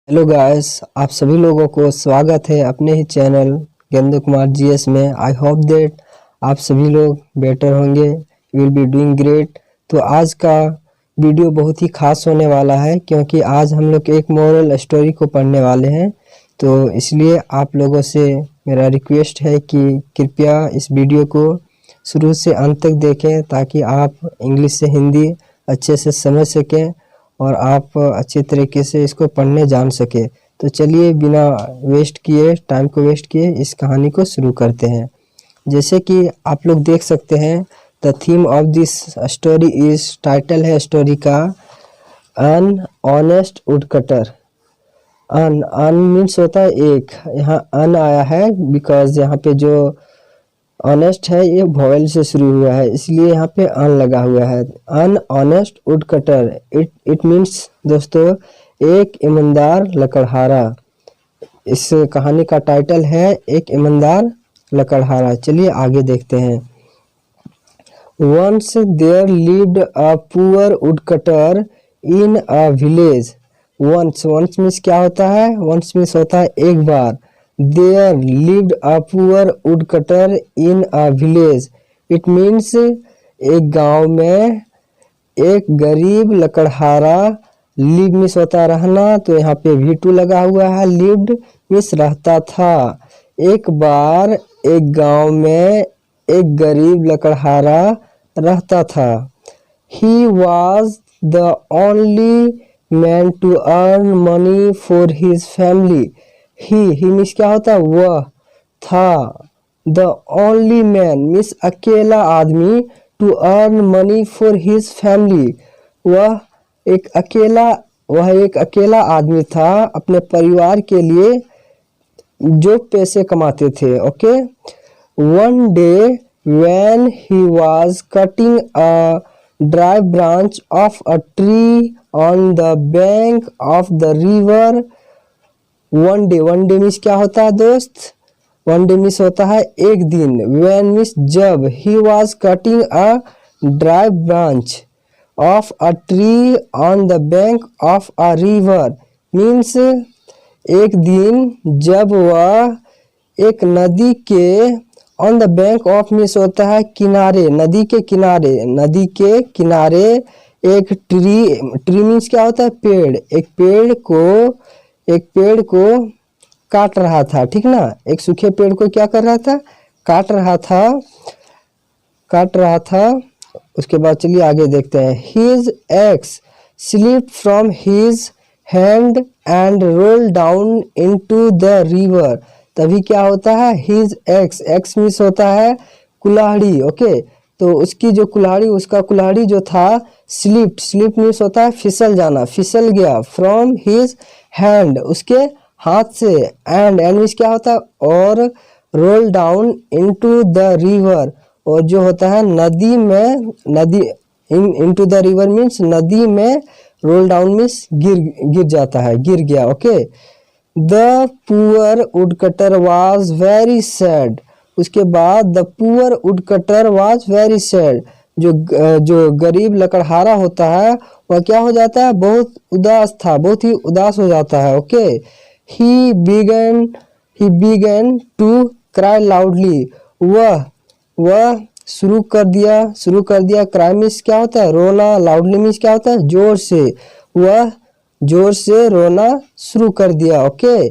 Hello guys, आप सभी लोगों को स्वागत है अपने ही चैनल गेंदू कुमार जीएस में। आई होप दैट आप सभी लोग बेटर होंगे, विल बी डूइंग ग्रेट। तो आज का वीडियो बहुत ही खास होने वाला है क्योंकि आज हम लोग एक मोरल स्टोरी को पढ़ने वाले हैं। तो इसलिए आप लोगों से मेरा रिक्वेस्ट है कि कृपया इस वीडियो को शुरू से अंत तक देखें ताकि आप इंग्लिश से हिंदी अच्छे से समझ सकें और आप अच्छे तरीके से इसको पढ़ने जान सके। तो चलिए बिना वेस्ट किए, टाइम को वेस्ट किए, इस कहानी को शुरू करते हैं। जैसे कि आप लोग देख सकते हैं, the theme of this story is, title है स्टोरी का an honest woodcutter. An means होता है एक, यहाँ अन आया है बिकॉज यहाँ पे जो ऑनेस्ट है ये वॉवेल से शुरू हुआ है, इसलिए यहाँ पे अन लगा हुआ है। अन honest would cutter, it means दोस्तों एक ईमानदार लकड़हारा। इस कहानी का टाइटल है एक ईमानदार लकड़हारा। चलिए आगे देखते हैं। Once there lived a poor woodcutter in a village. Once means क्या होता है? वंस मीन्स होता है एक बार। There lived a poor woodcutter in a village. It means एक गांव में एक गरीब लकड़हारा। लिव मीन्स होता है रहना, तो यहाँ पे V2 लगा हुआ है। lived मीन्स रहता था। एक बार एक गांव में एक गरीब लकड़हारा रहता था। He was the only man to earn money for his family. He means क्या होता है? वह था। द ओनली मैन मीन्स अकेला आदमी, to earn money for his family. वह एक अकेला आदमी था अपने परिवार के लिए जो पैसे कमाते थे। Okay. One day when he was cutting a dry branch of a tree on the bank of the river. One day means क्या होता है दोस्त? वन डे मीन्स होता है एक दिन। व्हेन मीन्स जब। He was cutting a dry branch of a tree on the bank of a river means एक दिन जब वह एक नदी के, on the bank of means होता है किनारे, नदी के किनारे एक ट्री मीन्स क्या होता है? पेड़। एक पेड़ को काट रहा था, ठीक ना? एक सूखे पेड़ को क्या कर रहा था? काट रहा था। उसके बाद चलिए आगे देखते हैं। His axe slipped from his hand and rolled down into the river. तभी क्या होता है? His axe मीन्स होता है कुल्हाड़ी। ओके। तो उसकी जो कुल्हाड़ी, उसका कुल्हाड़ी जो था, स्लिप मीन्स होता है फिसल जाना, फिसल गया। फ्रॉम हिज हैंड, उसके हाथ से। एंड मीन्स क्या होता है? और roll down into the river, और जो होता है नदी में, इनटू द रिवर मीन्स नदी में। रोल डाउन मीन्स गिर जाता है, गिर गया। Okay. The poor woodcutter was very sad. उसके बाद the poor woodcutter was very sad, जो गरीब लकड़हारा होता है वह क्या हो जाता है? बहुत उदास था, बहुत ही उदास हो जाता है। Okay. He began to cry loudly. वह शुरू कर दिया। क्राई मीन्स क्या होता है? रोना। लाउडली मीन्स क्या होता है? जोर से। वह जोर से रोना शुरू कर दिया। ओके।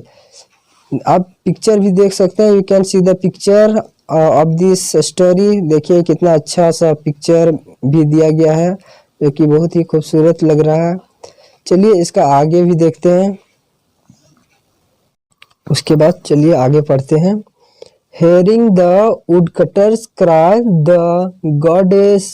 आप पिक्चर भी देख सकते हैं। You can see the picture of this story. देखिए कितना अच्छा सा पिक्चर भी दिया गया है जो कि बहुत ही खूबसूरत लग रहा है। चलिए इसका आगे भी देखते हैं। उसके बाद चलिए आगे पढ़ते हैं। Hearing the woodcutters cry, the goddess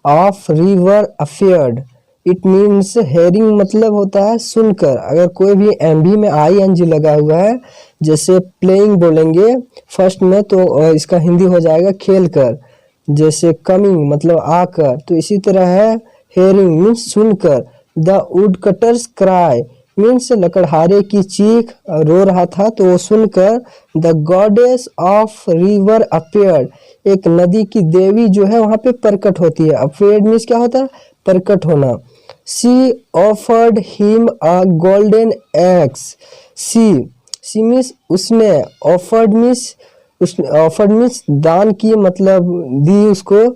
of river appeared. It means hearing मतलब होता है सुनकर। अगर कोई भी एमवी में ING लगा हुआ है, जैसे प्लेइंग बोलेंगे फर्स्ट में, तो इसका हिंदी हो जाएगा खेल कर। जैसे कमिंग मतलब आकर, तो इसी तरह है हेयरिंग मीन्स सुनकर। द वुडकटर्स क्राई मीन्स लकड़हारे की चीख, रो रहा था तो वो सुनकर। The goddess of river appeared, एक नदी की देवी जो है वहां पे प्रकट होती है। अपीयर्ड मीन्स क्या होता है? प्रकट होना। She offered him a golden eggs. She means उसने, ऑफर्ड मीन्स दान की, मतलब दी उसको,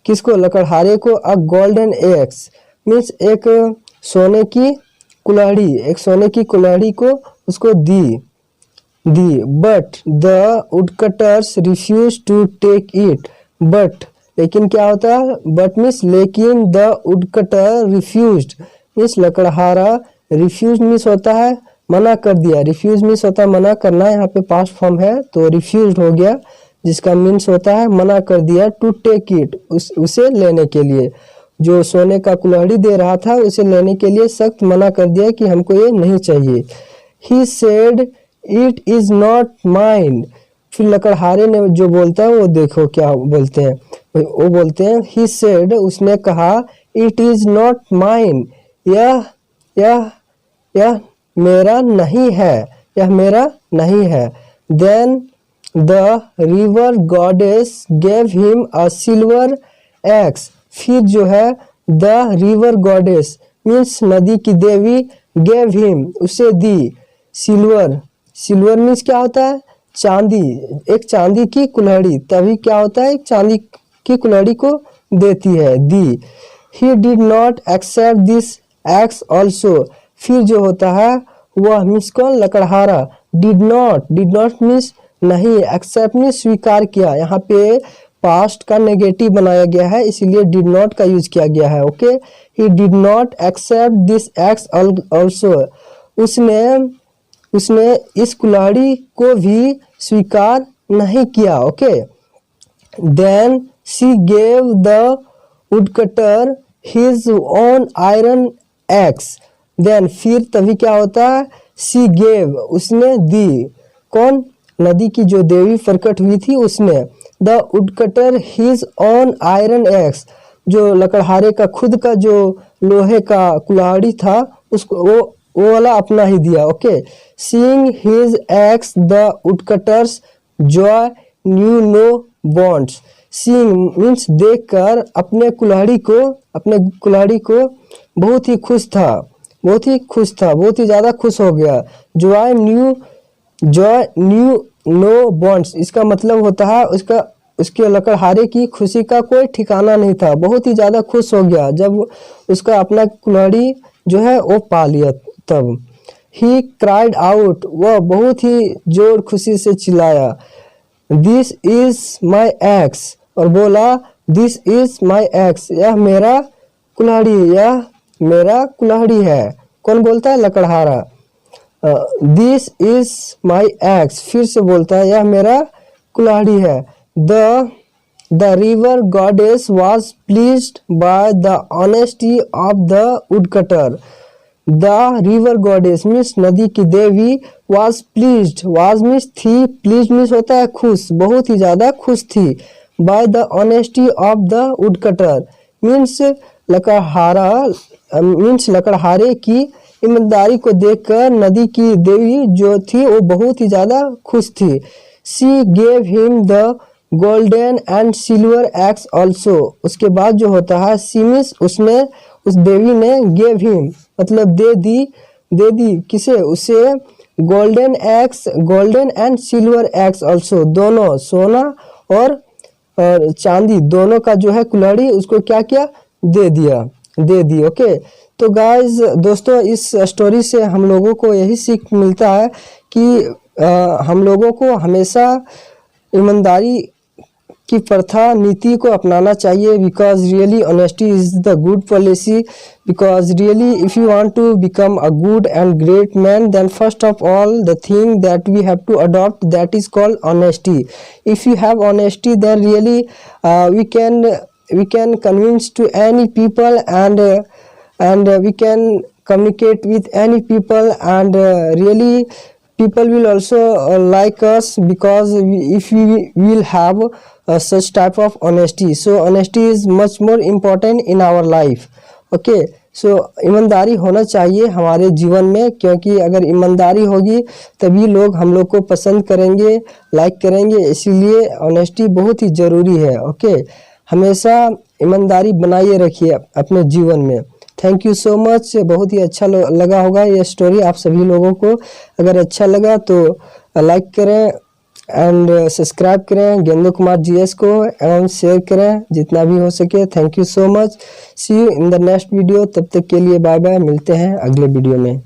किसको, लकड़हारे को। अ गोल्डन एग्स मीन्स एक सोने की कुल्हाड़ी, एक सोने की कुल्हाड़ी को उसको दी। But the woodcutters refuse to take it. But लेकिन क्या होता है, बट मीन्स लेकिन, द वुडकटर रिफ्यूज्ड मीन्स लकड़हारा, रिफ्यूज मीन्स होता है मना कर दिया, रिफ्यूज मीन्स होता है मना करना, यहाँ पे पास्ट फॉर्म है तो रिफ्यूज्ड हो गया, जिसका मीन्स होता है मना कर दिया। टू टेक इट उसे लेने के लिए, जो सोने का कुल्हाड़ी दे रहा था उसे लेने के लिए सख्त मना कर दिया कि हमको ये नहीं चाहिए। He said it is not mine. फिर लकड़हारे ने जो बोलता है वो देखो क्या बोलते हैं, वो बोलते हैं ही सेड, उसने कहा, इट इज नॉट माइन, यह यह यह मेरा नहीं है, यह मेरा नहीं है। Then the river goddess gave him a silver axe. फिर जो है द रिवर गॉडेस मीन्स नदी की देवी, गेव हिम उसे दी, सिल्वर मीन्स क्या होता है, चांदी, एक चांदी की कुल्हाड़ी, तभी क्या होता है, एक चांदी की कुल्हाड़ी को देती है, दी। He did not accept this axe also. फिर जो होता है वह मीन्स कौन, लकड़हारा। डिड नॉट मीन्स नहीं, एक्सेप्ट मीन्स स्वीकार किया, यहाँ पे पास्ट का नेगेटिव बनाया गया है इसीलिए डिड नॉट का यूज किया गया है। Okay, he did not accept this axe also. उसने इस कुल्हाड़ी को भी स्वीकार नहीं किया। Okay, then she gave the woodcutter his own iron axe. Then फिर तभी क्या होता है, शी गेव उसने दी, कौन, नदी की जो देवी प्रकट हुई थी उसने, the woodcutter his own iron x, जो लकड़हारे का खुद का जो लोहे का कुल्हाड़ी था उसको वो वाला अपना ही दिया। Okay, seeing his axe the woodcutters joy knew no bounds. Seeing means देखकर अपने कुल्हाड़ी को बहुत ही खुश था, बहुत ही ज़्यादा खुश हो गया। जॉय न्यू नो बॉन्ड्स, इसका मतलब होता है उसके लकड़हारे की खुशी का कोई ठिकाना नहीं था, बहुत ही ज़्यादा खुश हो गया जब उसका अपना कुल्हाड़ी जो है वो पा लिया। तब ही क्राइड आउट, वह बहुत ही जोर खुशी से चिल्लाया, दिस इज माई एक्स, और बोला दिस इज माई एक्स, यह मेरा कुल्हाड़ी है। कौन बोलता है, लकड़हारा। दिस इज माई एक्स, फिर से बोलता है यह मेरा कुल्हाड़ी है। The river goddess was pleased by the honesty of the woodcutter. The river goddess means नदी की देवी, वॉज प्लीज्ड, वॉज मीन्स थी, प्लीज मीन्स होता है खुश, बहुत ही ज्यादा खुश थी। By the honesty of the woodcutter means लकड़हारे की ईमानदारी को देखकर नदी की देवी जो थी वो बहुत ही ज्यादा खुश थी। She gave him the golden and silver x also. उसके बाद जो होता है सी मीन्स उसने, उस देवी ने, गेव हिम मतलब दे दी किसे, उसे, golden and silver x also, दोनों सोना और चांदी दोनों का जो है कुल्हाड़ी उसको क्या किया, दे दी। ओके, तो गाइज दोस्तों इस स्टोरी से हम लोगों को यही सीख मिलता है कि हम लोगों को हमेशा ईमानदारी की प्रथा नीति को अपनाना चाहिए, because really honesty is the good policy. Because really if you want to become a good and great man, then first of all the thing that we have to adopt, that is called honesty. If you have honesty, then really we can convince to any people and we can communicate with any people, and really people will also like us, because if we will have such type of honesty. So honesty is much more important in our life. Okay, so ईमानदारी होना चाहिए हमारे जीवन में, क्योंकि अगर ईमानदारी होगी तभी लोग हम लोग को पसंद करेंगे, लाइक करेंगे, इसीलिए ऑनेस्टी बहुत ही ज़रूरी है। ओके, हमेशा ईमानदारी बनाए रखिए अपने जीवन में। Thank you so much. बहुत ही अच्छा लगा होगा ये स्टोरी आप सभी लोगों को। अगर अच्छा लगा तो लाइक करें एंड सब्सक्राइब करें गेंदू कुमार जीएस को एवं शेयर करें जितना भी हो सके। Thank you so much. See you in the next video. तब तक के लिए बाय बाय। मिलते हैं अगले वीडियो में।